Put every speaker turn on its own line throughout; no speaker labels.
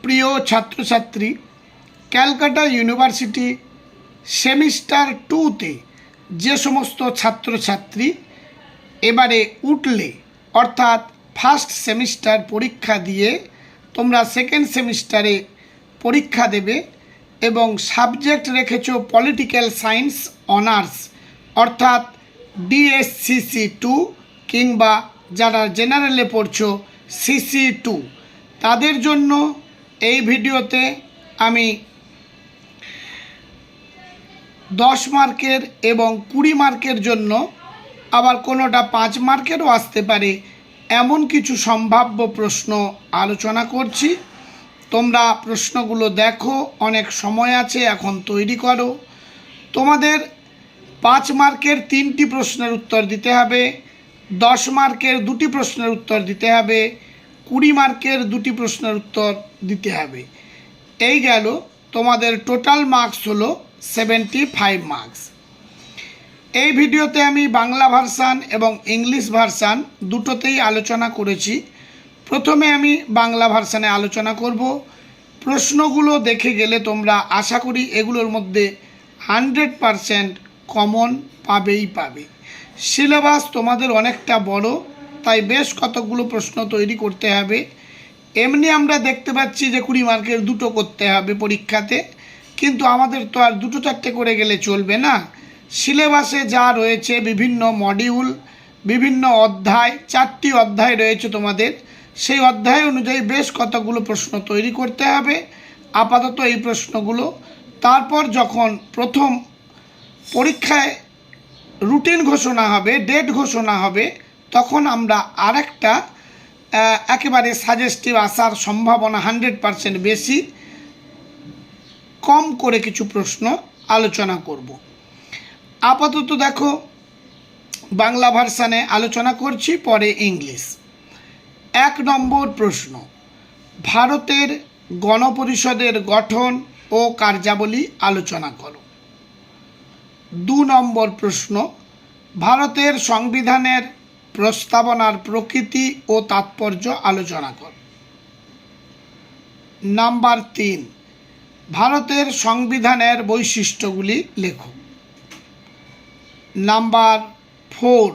প্রিয় ছাত্রছাত্রী, Calcutta university semester 2তে যে সমস্ত ছাত্রছাত্রী এবারে উঠলে, অর্থাৎ ফার্স্ট সেমিস্টার পরীক্ষা দিয়ে তোমরা সেকেন্ড সেমিস্টারে পরীক্ষা দেবে এবং সাবজেক্ট রেখেছো পলিটিক্যাল সায়েন্স অনার্স, অর্থাৎ DSCC2 কিংবা যারা জেনারেলে পড়ছো CC2, তাদের জন্য এই ভিডিওতে আমি 10 মার্কের এবং 20 মার্কের জন্য, আবার কোনোটা 5 মার্কেরও আসতে পারে, এমন কিছু সম্ভাব্য প্রশ্ন আলোচনা করছি। তোমরা প্রশ্নগুলো দেখো, অনেক সময় আছে, এখন তৈরি করো। তোমাদের 5 মার্কের 3টি প্রশ্নের উত্তর দিতে হবে, 10 মার্কের 2টি প্রশ্নের উত্তর দিতে হবে, 20 মার্কের 2টি প্রশ্নের উত্তর দিতে হবে। এই গেল, তোমাদের টোটাল মার্কস হলো 75 মার্কস। এই ভিডিওতে আমি বাংলা ভার্সান এবং ইংলিশ ভার্সান দুটোতেই আলোচনা করেছি। প্রথমে আমি বাংলা ভার্সানে আলোচনা করব। প্রশ্নগুলো দেখে গেলে তোমরা আশা করি এগুলোর মধ্যে 100% কমন পাবে। সিলেবাস তোমাদের অনেকটা বড়, তাই বেশ কতগুলো প্রশ্ন তৈরি করতে হবে। এমনি আমরা দেখতে পাচ্ছি যে 20 মার্কের 2টো করতে হবে পরীক্ষাতে, কিন্তু আমাদের তো আর 2-4টে করে গেলে চলবে না। সিলেবাসে যা রয়েছে, বিভিন্ন মডিউল, বিভিন্ন অধ্যায়, 4টি অধ্যায় রয়েছে তোমাদের, সেই অধ্যায় অনুযায়ী বেশ কতগুলো প্রশ্ন তৈরি করতে হবে। আপাতত এই প্রশ্নগুলো, তারপর যখন প্রথম পরীক্ষায় রুটিন ঘোষণা হবে, ডেট ঘোষণা হবে, তখন আমরা আরেকটা একেবারে সাজেস্টিভ আসার সম্ভাবনা 100% বেশি, কম করে কিছু প্রশ্ন আলোচনা করব। আপাতত দেখো, বাংলা ভার্সানে আলোচনা করছি, পরে ইংলিশ। 1 নম্বর প্রশ্ন, ভারতের গণপরিষদের গঠন ও কার্যাবলী আলোচনা করো। 2 নম্বর প্রশ্ন, ভারতের সংবিধানের প্রস্তাবনার প্রকৃতি ও তাৎপর্য আলোচনা করো। নাম্বার 3, ভারতের সংবিধানের বৈশিষ্ট্যগুলি লেখো। নাম্বার 4,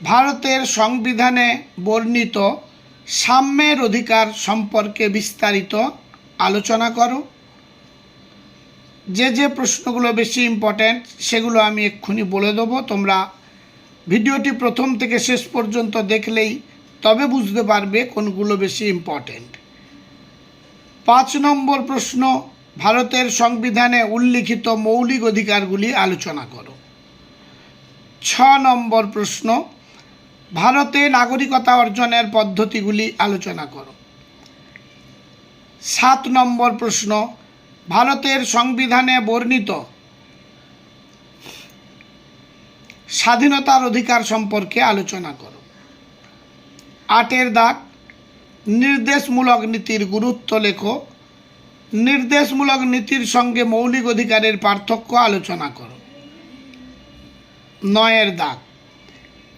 ভারতের সংবিধানে বর্ণিত সাম্যের অধিকার সম্পর্কে বিস্তারিত আলোচনা করো। যে প্রশ্নগুলো বেশি ইম্পর্ট্যান্ট সেগুলো আমি এক্ষুনি বলে দেবো। তোমরা ভিডিওটি প্রথম থেকে শেষ পর্যন্ত দেখলেই তবে বুঝতে পারবে কোনগুলো বেশি ইম্পর্ট্যান্ট। 5 নম্বর প্রশ্ন, ভারতের সংবিধানে উল্লিখিত মৌলিক অধিকারগুলি আলোচনা করো। 6 নম্বর প্রশ্ন, ভারতে নাগরিকতা অর্জনের পদ্ধতিগুলি আলোচনা করো। 7 নম্বর প্রশ্ন, ভারতের সংবিধানে বর্ণিত স্বাধীনতার অধিকার সম্পর্কে আলোচনা করো। 8 দাগ, নির্দেশমূলক নীতির গুরুত্ব লেখো। নির্দেশমূলক নীতির সঙ্গে মৌলিক অধিকারের পার্থক্য আলোচনা করো। 9 দাগ,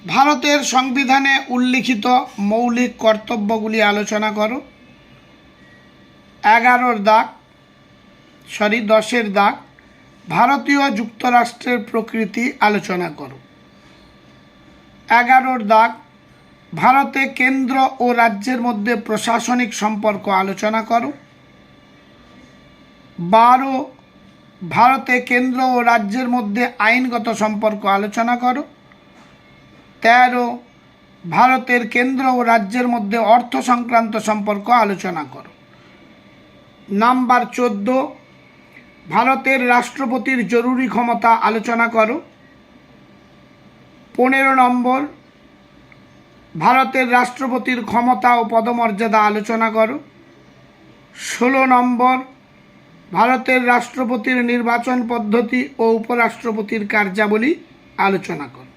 ভারতের সংবিধানে উল্লিখিত মৌলিক কর্তব্যগুলি আলোচনা করো। 10 দাগ, ভারতীয় যুক্তরাষ্ট্রের প্রকৃতি আলোচনা করো। 11 দাগ, ভারতে কেন্দ্র ও রাজ্যের মধ্যে প্রশাসনিক সম্পর্ক আলোচনা করো। 12, ভারতে কেন্দ্র ও রাজ্যের মধ্যে আইনগত সম্পর্ক আলোচনা করো। 13, ভারতের কেন্দ্র ও রাজ্যের মধ্যে অর্থ সংক্রান্ত সম্পর্ক আলোচনা করো। নাম্বার 14, ভারতের রাষ্ট্রপতির জরুরি ক্ষমতা আলোচনা করো। 15 নম্বর, ভারতের রাষ্ট্রপতির ক্ষমতা ও পদমর্যাদা আলোচনা করো। 16 নম্বর, ভারতের রাষ্ট্রপতির নির্বাচন পদ্ধতি ও উপরাষ্ট্রপতির কার্যাবলী আলোচনা করো।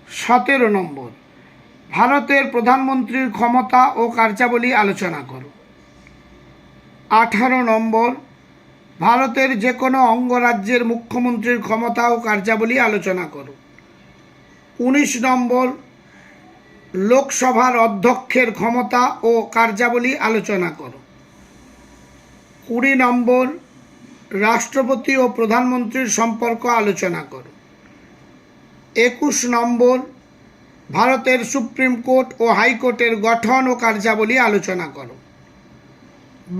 17 নম্বর, ভারতের প্রধানমন্ত্রীর ক্ষমতা ও কার্যাবলী আলোচনা করো। 18 নম্বর, ভারতের যে কোনো অঙ্গরাজ্যের মুখ্যমন্ত্রীর ক্ষমতা ও কার্যাবলী আলোচনা করো। 19 নম্বর, লোকসভার অধ্যক্ষের ক্ষমতা ও কার্যাবলী আলোচনা করো। 20 নম্বর, রাষ্ট্রপতি ও প্রধানমন্ত্রীর সম্পর্ক আলোচনা করো। 21 নম্বর, ভারতের সুপ্রিম কোর্ট ও হাইকোর্টের গঠন ও কার্যাবলী আলোচনা করো।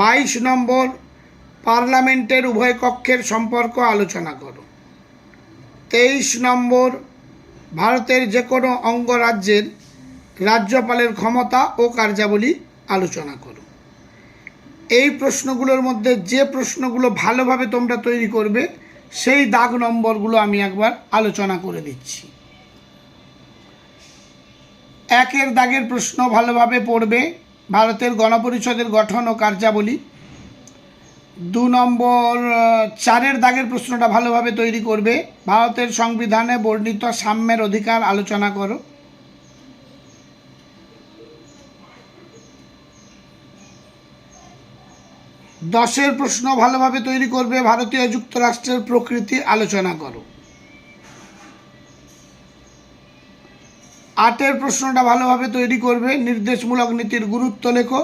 22 নম্বর, পার্লামেন্টের উভয় কক্ষের সম্পর্ক আলোচনা করো। 23 নম্বর, ভারতের যে কোনো অঙ্গরাজ্যের রাজ্যপালের ক্ষমতা ও কার্যাবলী আলোচনা করো। এই প্রশ্নগুলোর মধ্যে যে প্রশ্নগুলো ভালোভাবে তোমরা তৈরি করবে সেই দাগ নম্বরগুলো আমি একবার আলোচনা করে দিচ্ছি। 1 দাগের প্রশ্ন ভালোভাবে পড়বে, ভারতের গণপরিষদের গঠন ও কার্যাবলী। 2 নম্বর 4 দাগের প্রশ্নটা ভালোভাবে তৈরি করবে, ভারতের সংবিধানে বর্ণিত সাম্যের অধিকার আলোচনা করো। 10 প্রশ্ন ভালোভাবে তৈরি করবে, ভারতীয় যুক্তরাষ্ট্রের প্রকৃতি আলোচনা করো। 8 প্রশ্নটা ভালোভাবে তৈরি করবে, নির্দেশমূলক নীতির গুরুত্ব লেখো,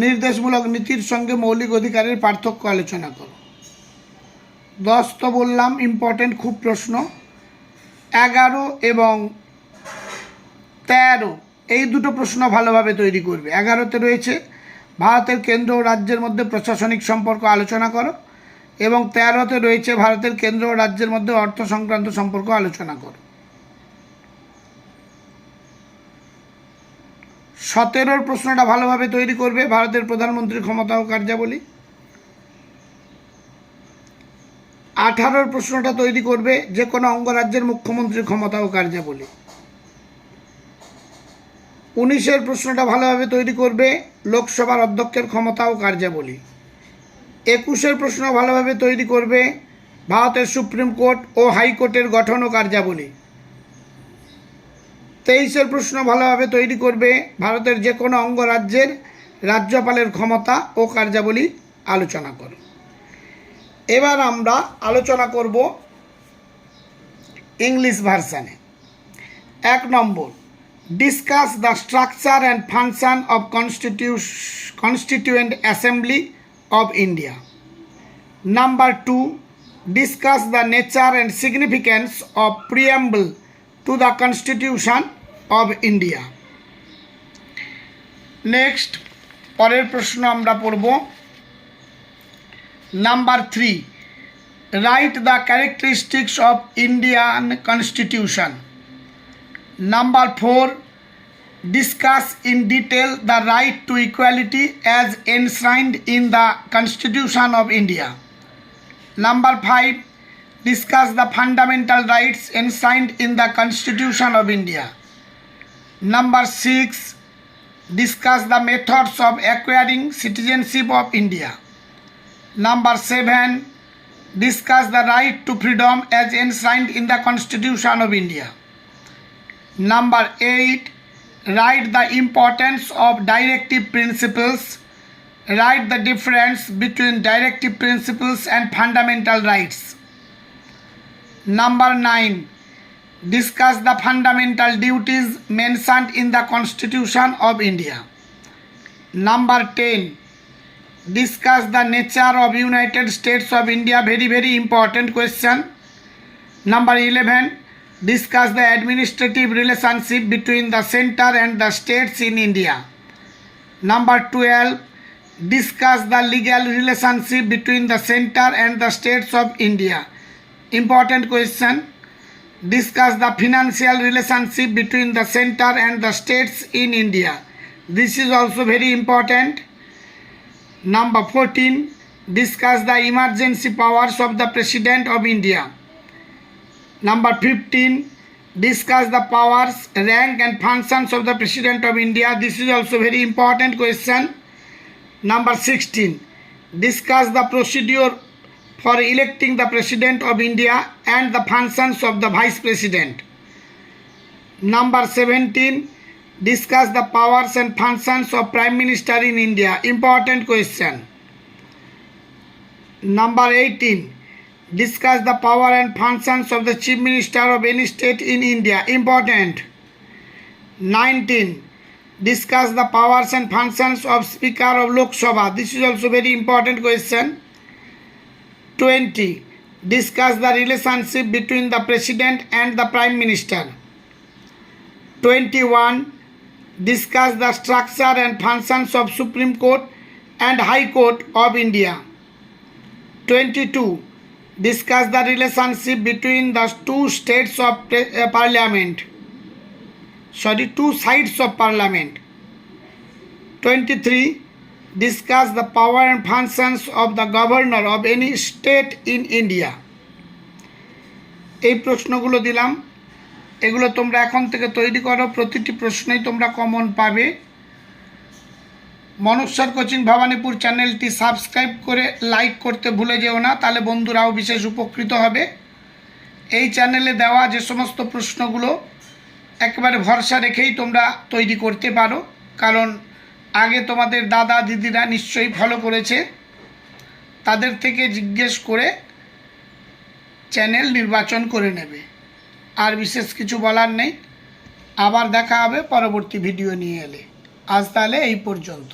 নির্দেশমূলক নীতির সঙ্গে মৌলিক অধিকারের পার্থক্য আলোচনা করো। 10 তো বললাম ইম্পর্টেন্ট খুব প্রশ্ন। 11 এবং 13 এই দুটো প্রশ্ন ভালোভাবে তৈরি করবে। 11তে রয়েছে ভারতের কেন্দ্র ও রাজ্যের মধ্যে প্রশাসনিক সম্পর্ক আলোচনা করো, এবং 13তে রয়েছে ভারতের কেন্দ্র ও রাজ্যের মধ্যে অর্থ সংক্রান্ত সম্পর্ক আলোচনা করো। 17 প্রশ্নটা ভালোভাবে তৈরি করবে, ভারতের প্রধানমন্ত্রীর ক্ষমতা ও কার্যাবলী। 18 প্রশ্নটা তৈরি করবে, যে কোনো অঙ্গরাজ্যের মুখ্যমন্ত্রীর ক্ষমতা ও কার্যাবলী। 19 প্রশ্নটা ভালোভাবে তৈরি করবে, লোকসভার অধ্যক্ষের ক্ষমতা ও কার্যাবলী। 21 প্রশ্ন ভালোভাবে তৈরি করবে, ভারতের সুপ্রিম কোর্ট ও হাইকোর্টের গঠন ও কার্যাবলী। 23 প্রশ্ন ভালোভাবে তৈরি করবে, ভারতের যে কোনো অঙ্গরাজ্যের রাজ্যপালের ক্ষমতা ও কার্যাবলী আলোচনা করো। এবার আমরা আলোচনা করব ইংলিশ ভার্সানে। 1 নম্বর, discuss the structure and function of constituent assembly of India. Number 2, discuss the nature and significance of preamble to the constitution of India. Next, পরের প্রশ্ন আমরা পড়ব। Number 3, write the characteristics of Indian constitution. Number 4, discuss in detail the right to equality as enshrined in the Constitution of India. Number 5, discuss the fundamental rights enshrined in the Constitution of India. Number 6, discuss the methods of acquiring citizenship of India. Number 7, discuss the right to freedom as enshrined in the Constitution of India. Number 8, write the importance of directive principles. Write the difference between directive principles and fundamental rights. Number 9, discuss the fundamental duties mentioned in the Constitution of India. Number 10, discuss the nature of United States of India. Very, very important question. Number 11, discuss the administrative relationship between the center and the states in India. Number 12, discuss the legal relationship between the center and the states of India. Important question. Discuss the financial relationship between the center and the states in India. This is also very important. Number 14, discuss the emergency powers of the President of India. Number 15, discuss the powers, rank and functions of the President of India. This is also very important question. Number 16, discuss the procedure for electing the President of India and the functions of the Vice President. Number 17, discuss the powers and functions of Prime Minister in India. Important question. Number 18, discuss the power and functions of the Chief Minister of any state in India. Important. 19, discuss the powers and functions of Speaker of Lok Sabha. This is also very important question. 20. Discuss the relationship between the President and the Prime Minister. 21. Discuss the structure and functions of Supreme Court and High Court of India. 22. Discuss the relationship between the two sides of parliament. 23. Discuss the power and functions of the governor of any state in India. এই প্রশ্নগুলো দিলাম, এগুলো তোমরা এখন থেকে তৈরি করো। প্রতিটি প্রশ্নেই তোমরা কমন পাবে। মনোস্বর কোচিং ভবানীপুর চ্যানেলটি সাবস্ক্রাইব করে লাইক করতে ভুলে যেও না, তাহলে বন্ধুরাও বিশেষ উপকৃত হবে। এই চ্যানেলে দেওয়া যে সমস্ত প্রশ্নগুলো একেবারে ভরসা রেখেই তোমরা তৈরি করতে পারো, কারণ আগে তোমাদের দাদা দিদিরা নিশ্চয়ই ফলো করেছে, তাদের থেকে জিজ্ঞেস করে চ্যানেল নির্বাচন করে নেবে। আর বিশেষ কিছু বলার নেই। আবার দেখা হবে পরবর্তী ভিডিও নিয়ে এলে। আজ তাহলে এই পর্যন্ত।